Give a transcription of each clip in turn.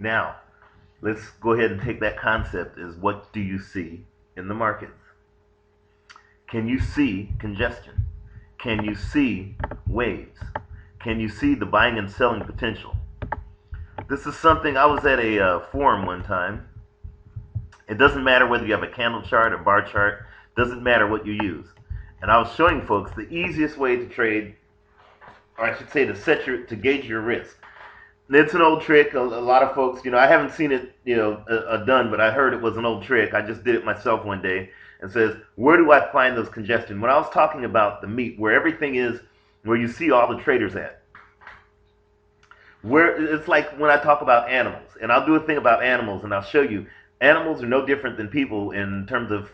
Now, let's go ahead and take that concept as what do you see in the markets? Can you see congestion? Can you see waves? Can you see the buying and selling potential? This is something I was at a forum one time. It doesn't matter whether you have a candle chart or bar chart, doesn't matter what you use. And I was showing folks the easiest way to trade, or I should say to gauge your risk. It's an old trick. A lot of folks, I haven't seen it, done, but I heard it was an old trick. I just did it myself one day and says, where do I find those congestion? When I was talking about the meat, where everything is, where you see all the traders at, where it's like when I talk about animals, and I'll do a thing about animals, and I'll show you animals are no different than people in terms of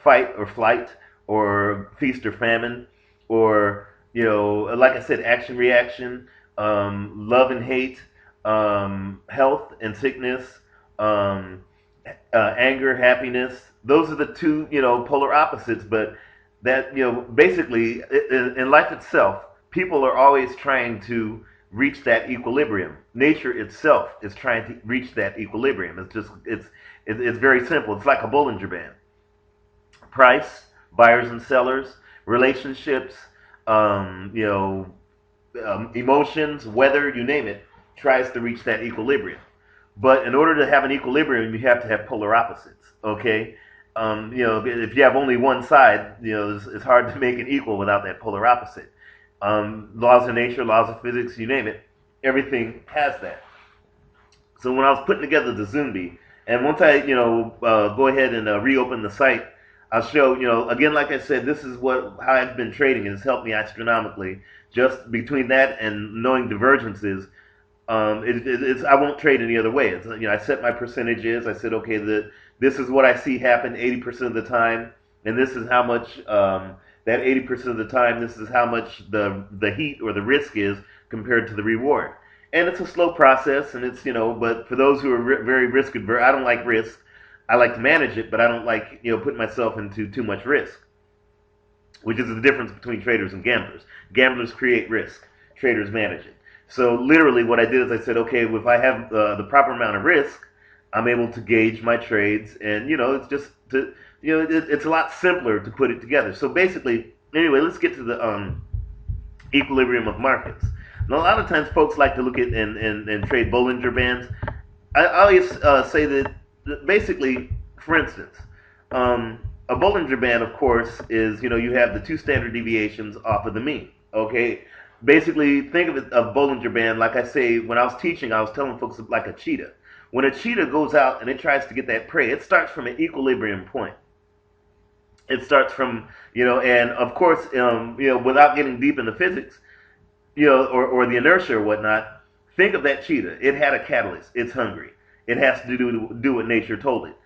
fight or flight or feast or famine or like I said, action reaction, love and hate, health and sickness, um, anger, happiness. Those are the two polar opposites, but that basically in life itself, people are always trying to reach that equilibrium. Nature itself is trying to reach that equilibrium. It's very simple. It's like a Bollinger Band. Price, buyers and sellers, relationships, um, you know, emotions, weather, you name it, tries to reach that equilibrium. But in order to have an equilibrium, you have to have polar opposites. Okay, if you have only one side, it's hard to make it equal without that polar opposite. Laws of nature, laws of physics, you name it, everything has that. So when I was putting together the Zumbi, and once I, go ahead and reopen the site, I'll show, again, like I said, this is how I've been trading. It's helped me astronomically. Just between that and knowing divergences, it's I won't trade any other way. I set my percentages. I said, okay, this is what I see happen 80% of the time, and this is how much that 80% of the time. This is how much the heat or the risk is compared to the reward. And it's a slow process, and it's but for those who are very risk averse, I don't like risk. I like to manage it, but I don't like putting myself into too much risk, which is the difference between traders and gamblers. Gamblers create risk, traders manage it. So literally, what I did is I said, okay, if I have the proper amount of risk, I'm able to gauge my trades, and it's just it's a lot simpler to put it together. So basically, anyway, let's get to the equilibrium of markets. Now, a lot of times, folks like to look at and trade Bollinger Bands. I always say that basically, for instance, a Bollinger Band, of course, is you have the two standard deviations off of the mean. Okay, basically, think of it a Bollinger Band. Like I say, when I was teaching, I was telling folks like a cheetah. When a cheetah goes out and it tries to get that prey, it starts from an equilibrium point. It starts from and of course, without getting deep into physics, or the inertia or whatnot, think of that cheetah. It had a catalyst. It's hungry. It has to do what nature told it.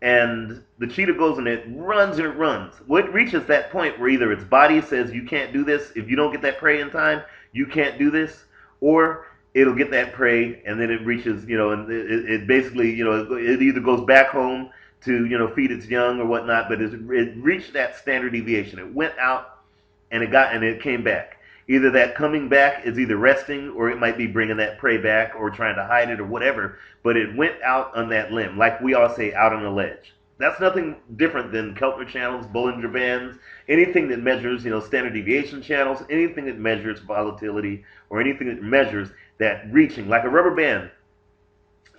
And the cheetah goes and it runs and it runs. Well, it reaches that point where either its body says you can't do this. If you don't get that prey in time, you can't do this. Or it'll get that prey and then it reaches, and it basically, it either goes back home to, feed its young or whatnot, but it reached that standard deviation. It went out and it came back. Either that coming back is either resting or it might be bringing that prey back or trying to hide it or whatever, but it went out on that limb, like we all say, out on a ledge. That's nothing different than Keltner channels, Bollinger Bands, anything that measures, standard deviation channels, anything that measures volatility or anything that measures that reaching, like a rubber band,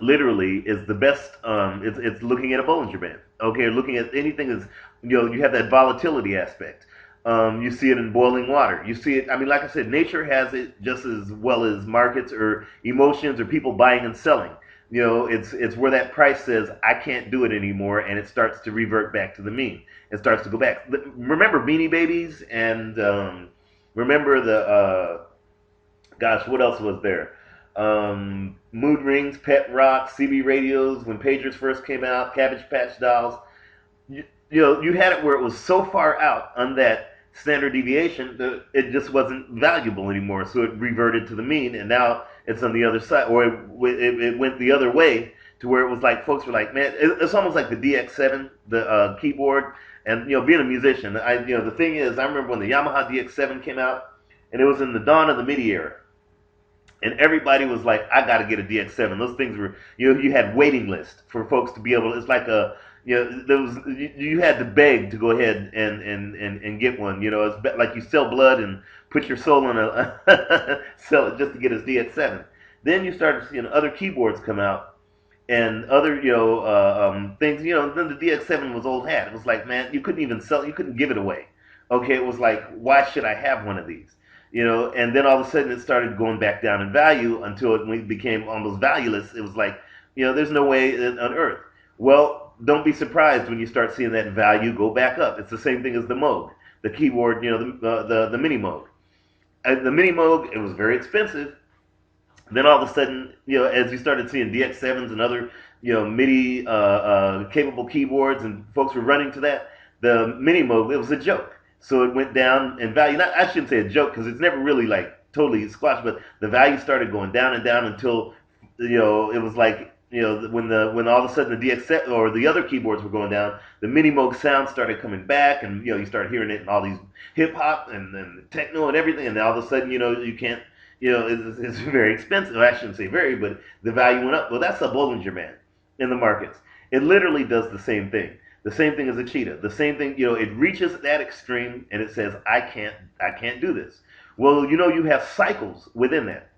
literally is the best. It's looking at a Bollinger Band. Okay, looking at anything is, you have that volatility aspect. You see it in boiling water. You see it. I mean, like I said, nature has it just as well as markets or emotions or people buying and selling. It's where that price says I can't do it anymore, and it starts to revert back to the mean. It starts to go back. Remember Beanie Babies and remember the gosh, what else was there? Mood Rings, Pet Rock, CB radios when pagers first came out, Cabbage Patch Dolls. You had it where it was so far out on that standard deviation that it just wasn't valuable anymore. So it reverted to the mean, and now it's on the other side, or it went the other way to where it was like folks were like, man, it's almost like the DX7, the keyboard. And being a musician, the thing is, I remember when the Yamaha DX7 came out, and it was in the dawn of the MIDI era. and everybody was like, "I got to get a DX7." Those things were, you had waiting list for folks to be able. It's like a, there was you had to beg to go ahead and get one. It's like you sell blood and put your soul in a sell it just to get his DX7. Then you started seeing other keyboards come out and other things. Then the DX7 was old hat. It was like, man, you couldn't even sell, you couldn't give it away. Okay, it was like, why should I have one of these? And then all of a sudden it started going back down in value until it became almost valueless. It was like, there's no way on earth. Well, don't be surprised when you start seeing that value go back up. It's the same thing as the Moog, the keyboard, the Mini Moog. The Mini Moog, it was very expensive. Then all of a sudden, as you started seeing DX7s and other, MIDI capable keyboards, and folks were running to that, the Mini Moog, it was a joke. So it went down in value. Not, I shouldn't say a joke because it's never really like totally squashed, but the value started going down and down until it was like when all of a sudden the DX or the other keyboards were going down, the Mini Moog sound started coming back, and you started hearing it in all these hip hop and techno and everything, and all of a sudden you can't. It's very expensive. I shouldn't say very, but the value went up. Well, that's a Bollinger Band in the markets. It literally does the same thing. The same thing as a Cheetah. The same thing, it reaches that extreme and it says, I can't do this. Well, you have cycles within that.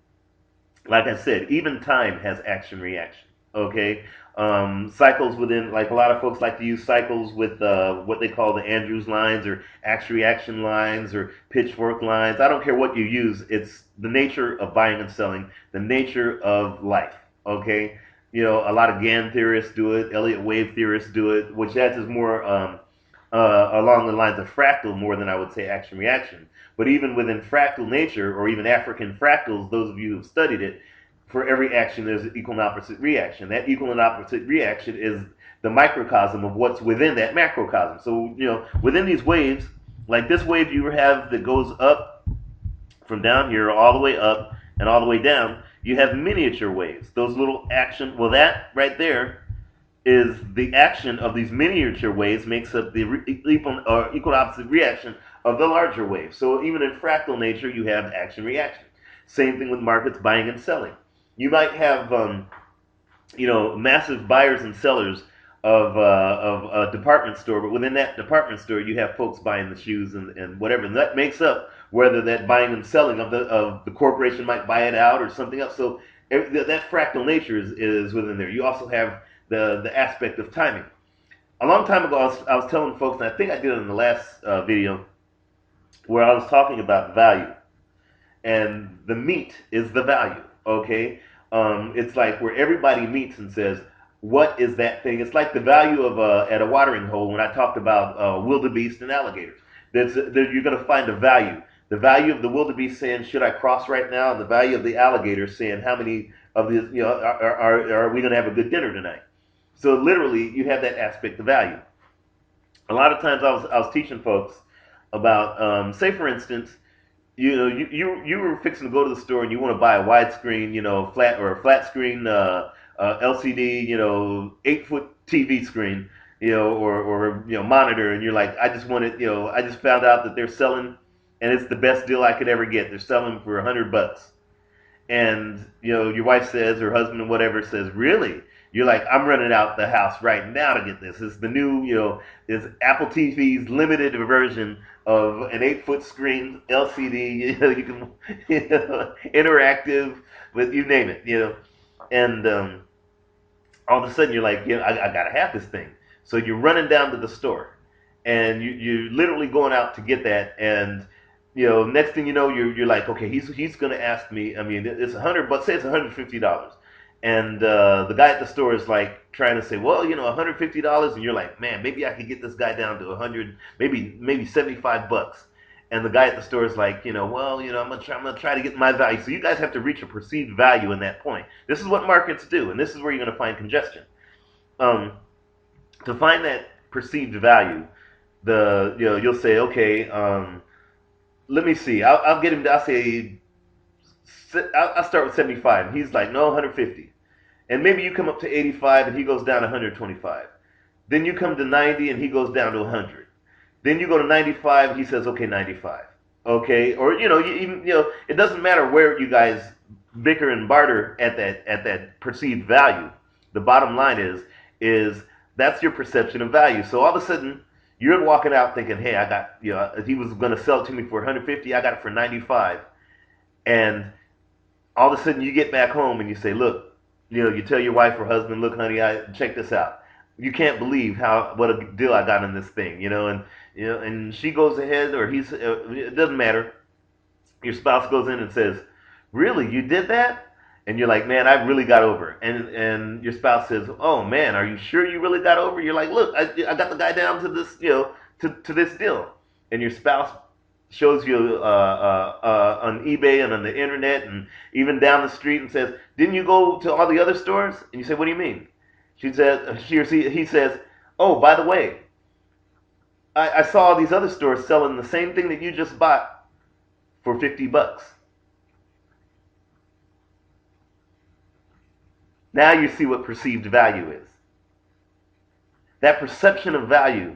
Like I said, even time has action reaction. Okay? Cycles within, like a lot of folks like to use cycles with what they call the Andrews lines or action reaction lines or pitchfork lines. I don't care what you use. It's the nature of buying and selling, the nature of life. Okay? A lot of GAN theorists do it, Elliott wave theorists do it, which that is more along the lines of fractal more than I would say action reaction. But even within fractal nature, or even African fractals, those of you who have studied it, for every action there's an equal and opposite reaction. That equal and opposite reaction is the microcosm of what's within that macrocosm. So, within these waves, like this wave you have that goes up from down here all the way up and all the way down, you have miniature waves. Those little action, well, that right there is the action of these miniature waves makes up the equal and opposite reaction of the larger wave. So even in fractal nature, you have action reaction. Same thing with markets buying and selling. You might have, massive buyers and sellers of a department store, but within that department store, you have folks buying the shoes and whatever, and that makes up whether that buying and selling of the corporation might buy it out or something else. So that fractal nature is within there. You also have the aspect of timing. A long time ago, I was telling folks, and I think I did it in the last video, where I was talking about value, and the meat is the value. Okay, it's like where everybody meets and says, what is that thing? It's like the value of at a watering hole when I talked about wildebeest and alligators. You're going to find a value. The value of the wildebeest saying, should I cross right now? And the value of the alligator saying, how many of these, are we going to have a good dinner tonight? So literally, you have that aspect of value. A lot of times I was teaching folks about, say for instance, you were fixing to go to the store and you want to buy a widescreen, flat screen LCD, 8-foot TV screen, or monitor, and you're like, I just found out that they're selling, and it's the best deal I could ever get. They're selling for $100, and your wife says, or husband or whatever says, really? You're like, I'm running out the house right now to get this. It's the new, it's Apple TV's limited version of an 8-foot screen LCD. You can, interactive with you name it. And all of a sudden you're like, I gotta have this thing. So you're running down to the store, and you're literally going out to get that, and next thing you know, you're like, okay, he's gonna ask me. I mean, it's $100, say it's $150. And the guy at the store is like trying to say, well, $150, and you're like, man, maybe I could get this guy down to 100, maybe $75. And the guy at the store is like, well, I'm gonna try to get my value. So you guys have to reach a perceived value in that point. This is what markets do, and this is where you're gonna find congestion. To find that perceived value, you'll say, okay, let me see. I'll get him. I'll say, I'll start with 75. And he's like, no, 150. And maybe you come up to 85 and he goes down to 125. Then you come to 90 and he goes down to 100. Then you go to 95 and he says, okay, 95. Okay, or it doesn't matter where you guys bicker and barter at that perceived value. The bottom line is that's your perception of value. So all of a sudden you're walking out thinking, hey, I got, he was going to sell it to me for 150, I got it for 95, and all of a sudden you get back home and you say, look, you tell your wife or husband, look, honey, I check this out. You can't believe what a deal I got in this thing, and she goes ahead, or it doesn't matter. Your spouse goes in and says, really, you did that? And you're like, man, I really got over it. And your spouse says, oh man, are you sure you really got over it? You're like, look, I got the guy down to this, to this deal. And your spouse shows you on eBay and on the internet and even down the street and says, didn't you go to all the other stores? And you say, what do you mean? He says, oh, by the way, I saw all these other stores selling the same thing that you just bought for $50. Now you see what perceived value is. That perception of value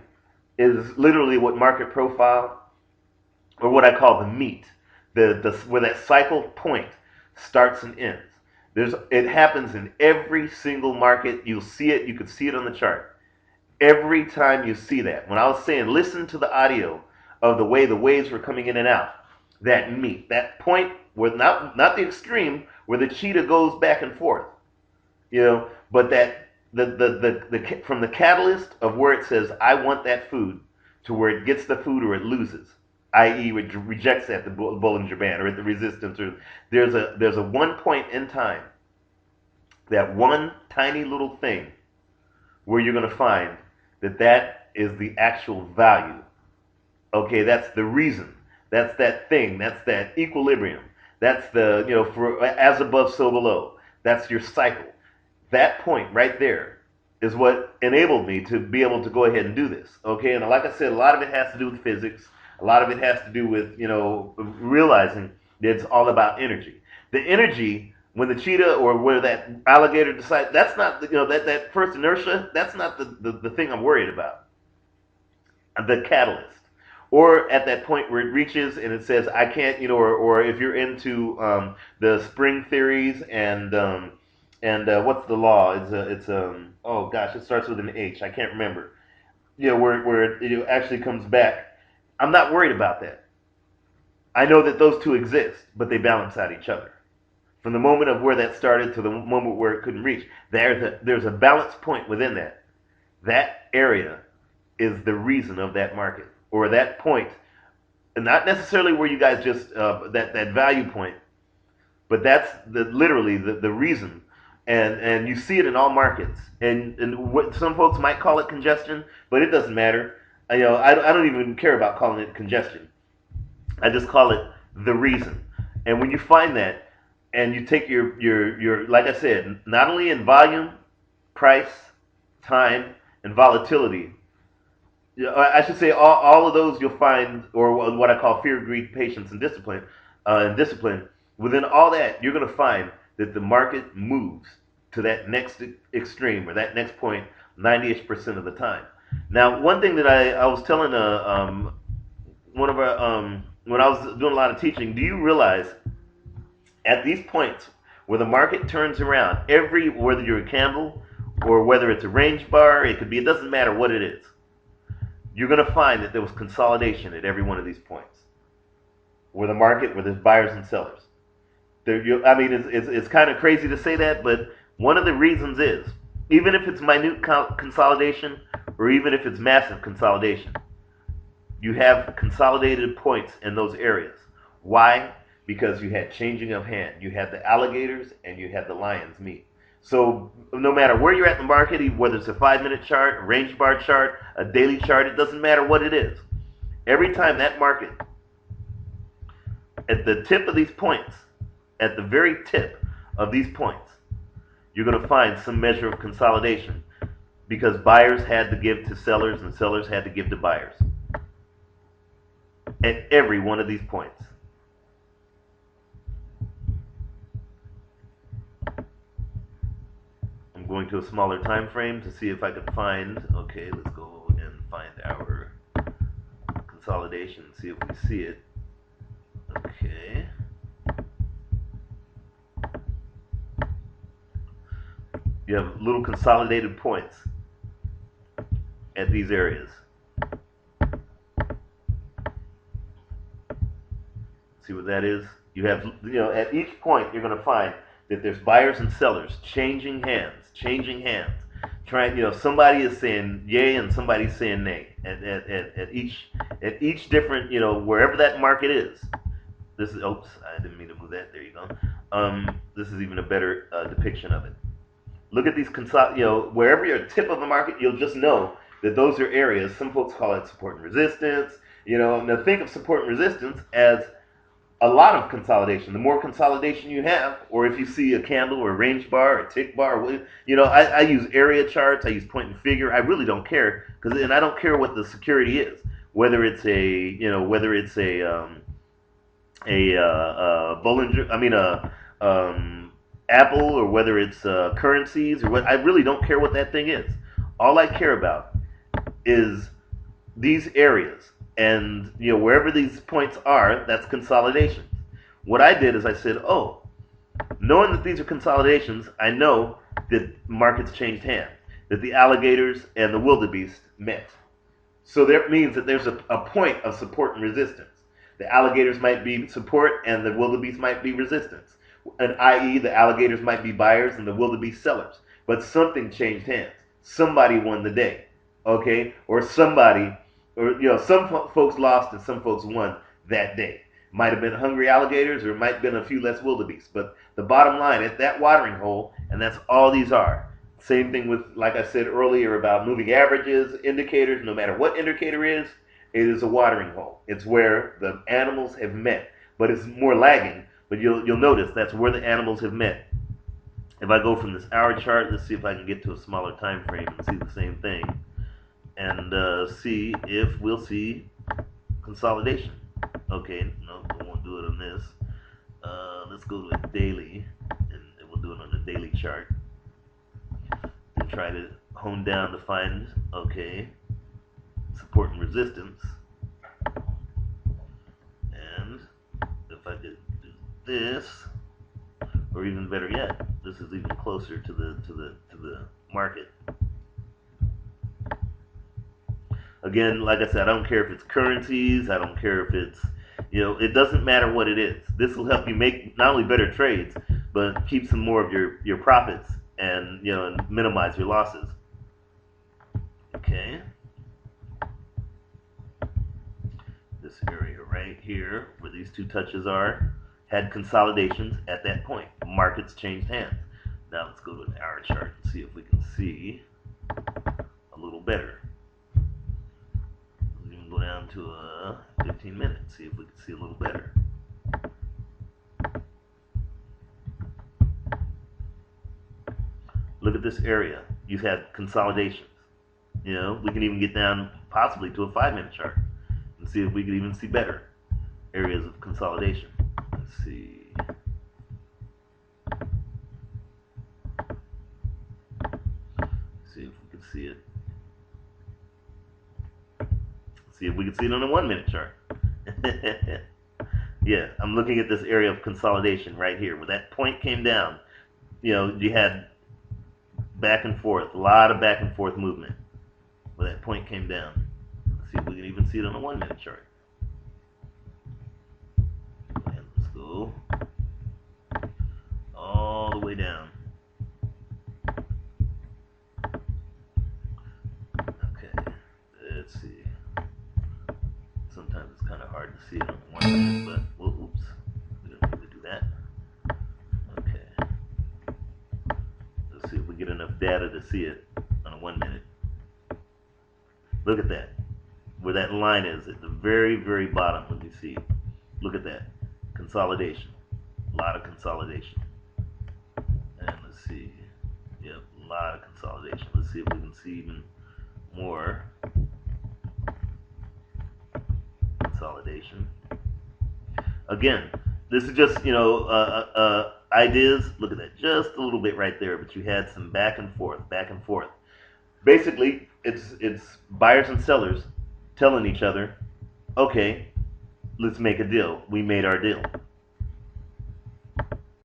is literally what market profile, or what I call the meat, where that cycle point starts and ends. It happens in every single market. You'll see it. You can see it on the chart. Every time you see that. When I was saying, listen to the audio of the way the waves were coming in and out. That meat, that point where not the extreme where the cheetah goes back and forth, but that from the catalyst of where it says I want that food to where it gets the food or it loses, i.e., it rejects that, the Bollinger Band, or at the resistance, or there's a one point in time, that one tiny little thing where you're going to find that is the actual value. Okay, that's the reason. That's that thing. That's that equilibrium. That's the, for as above, so below. That's your cycle. That point right there is what enabled me to be able to go ahead and do this. Okay, and like I said, a lot of it has to do with physics. A lot of it has to do with, realizing that it's all about energy. The energy, when the cheetah or where that alligator decides, that's not, that first inertia, that's not the thing I'm worried about. The catalyst. Or at that point where it reaches and it says, I can't, or if you're into the spring theories and what's the law? Oh gosh, it starts with an H. I can't remember. Where it actually comes back. I'm not worried about that. I know that those two exist, but they balance out each other. From the moment of where that started to the moment where it couldn't reach, there's a balance point within that. That area is the reason of that market, or that point, and not necessarily where you guys just that value point, but that's literally the reason. And you see it in all markets. And what some folks might call it congestion, but it doesn't matter. I don't even care about calling it congestion. I just call it the reason. And when you find that, and you take your like I said, not only in volume, price, time, and volatility. I should say all of those you'll find, or what I call fear, greed, patience, and discipline. Within all that, you're going to find that the market moves to that next extreme or that next point 90-ish% of the time. Now, one thing that I was telling one of our when I was doing a lot of teaching, do you realize at these points where the market turns around, whether you're a candle or whether it's a range bar, it doesn't matter what it is, you're going to find that there was consolidation at every one of these points where there's buyers and sellers. It's kind of crazy to say that, but one of the reasons is, even if it's minute consolidation or even if it's massive consolidation, you have consolidated points in those areas. Why? Because you had changing of hand. You had the alligators and you had the lions meet. So no matter where you're at in the market, whether it's a 5-minute chart, a range bar chart, a daily chart, it doesn't matter what it is. Every time that market, at the tip of these points, at the very tip of these points, you're going to find some measure of consolidation because buyers had to give to sellers and sellers had to give to buyers at every one of these points. I'm going to a smaller time frame to see if I can find, okay, let's go and find our consolidation, see if we see it. Okay. You have little consolidated points at these areas. See what that is? You have, at each point you're going to find that there's buyers and sellers changing hands, Trying, somebody is saying yay and somebody's saying nay at each different, wherever that market is. This is, oops, I didn't mean to move that. There you go. This is even a better depiction of it. Look at these, wherever you're at the tip of the market, you'll just know that those are areas. Some folks call it support and resistance. Now think of support and resistance as a lot of consolidation. The more consolidation you have, or if you see a candle or a range bar or a tick bar, I use area charts, I use point and figure. I really don't care, and I don't care what the security is, whether it's a Bollinger, Apple, or whether it's currencies or what. I really don't care what that thing is. All I care about is these areas. And wherever these points are, that's consolidations. What I did is I said, knowing that these are consolidations, I know that markets changed hands, that the alligators and the wildebeest met. So that means that there's a point of support and resistance. The alligators might be support and the wildebeest might be resistance. And i.e., the alligators might be buyers and the wildebeest sellers. But something changed hands. Somebody won the day, okay? Or somebody... Or, some folks lost and some folks won that day. Might have been hungry alligators, or it might have been a few less wildebeest. But the bottom line is that watering hole, and that's all these are. Same thing with, like I said earlier, about moving averages, indicators. No matter what indicator is, it is a watering hole. It's where the animals have met. But it's more lagging. But you'll notice that's where the animals have met. If I go from this hour chart, let's see if I can get to a smaller time frame and see the same thing. And see if we'll see consolidation. Okay, no, I won't do it on this. Let's go to a daily, and we'll do it on the daily chart. And try to hone down to find, support and resistance. And if I could do this, or even better yet, this is even closer to the market. Again, like I said, I don't care if it's currencies. I don't care if it's, it doesn't matter what it is. This will help you make not only better trades, but keep some more of your profits and, and minimize your losses. Okay. This area right here, where these two touches are, had consolidations at that point. Markets changed hands. Now let's go to an hour chart and see if we can see a little better. Go down to 15 minutes, see if we can see a little better. Look at this area. You've had consolidations. We can even get down possibly to a 5-minute chart and see if we can even see better areas of consolidation. Let's see. See if we can see it. See if we can see it on a 1-minute chart. Yeah, I'm looking at this area of consolidation right here, where that point came down. You had back and forth, a lot of back and forth movement, where that point came down. Let's see if we can even see it on a 1-minute chart. And let's go all the way down. Okay, let's see. Sometimes it's kind of hard to see it on 1 minute, but oops, we don't need to do that. Okay, let's see if we get enough data to see it on a 1 minute. Look at that, where that line is at the very, very bottom. Let me see. Look at that consolidation, a lot of consolidation. And let's see, yep, a lot of consolidation. Let's see if we can see even more consolidation. Again, this is just, ideas. Look at that, just a little bit right there, but you had some back and forth. Basically, it's buyers and sellers telling each other, okay, let's make a deal. We made our deal.